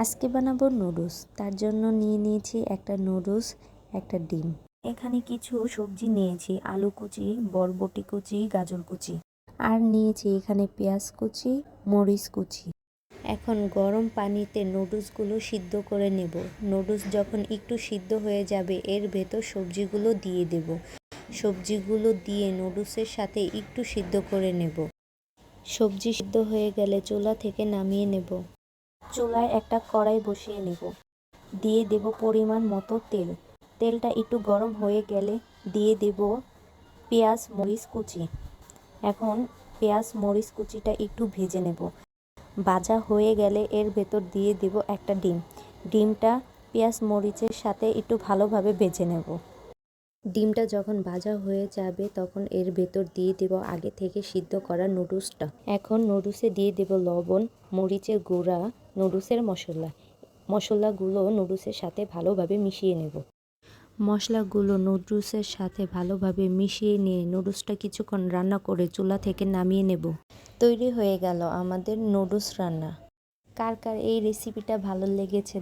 আজকে বানাবো নুডলস। তার জন্য নিয়ে নিয়েছি একটা নুডলস, একটা ডিম। এখানে কিছু সবজি নিয়েছি, আলু কুচি, বরবটি কুচি, গাজর কুচি। আর নিয়েছি এখানে পেঁয়াজ কুচি, মরিচ কুচি। এখন গরম পানিতে নুডলসগুলো সিদ্ধ করে নেব। নুডলস যখন একটু সিদ্ধ হয়ে যাবে এর ভেতর সবজিগুলো দিয়ে দেব। সবজিগুলো দিয়ে নুডলসের সাথে একটু সিদ্ধ করে নেব। সবজি সিদ্ধ হয়ে গেলে চুলা থেকে নামিয়ে নেব। চুলায় একটা কড়াই বসিয়ে নেব। দিয়ে দেব পরিমাণ মতো তেল। তেলটা একটু গরম হয়ে গেলে দিয়ে দেব পেঁয়াজ মরিচ কুচি। এখন পেঁয়াজ মরিচ কুচিটা একটু ভেজে নেব। ভাজা হয়ে গেলে এর ভেতর দিয়ে দেব একটা ডিম। ডিমটা পেঁয়াজ মরিচের সাথে একটু ভালোভাবে ভেজে নেব। ডিমটা যখন ভাজা হয়ে যাবে তখন এর ভেতর দিয়ে দেব আগে থেকে সিদ্ধ করা নুডলসটা। এখন নুডলসে দিয়ে দেব লবণ, মরিচের গুঁড়া, নুডলসের মশলাগুলো নুডলসের সাথে ভালোভাবে মিশিয়ে নেব। মশলাগুলো নুডলসের সাথে ভালোভাবে মিশিয়ে নিয়ে নুডলসটা কিছুক্ষণ রান্না করে চুলা থেকে নামিয়ে নেব। তৈরি হয়ে গেল আমাদের নুডলস রান্না। কার কার এই রেসিপিটা ভালো লেগেছে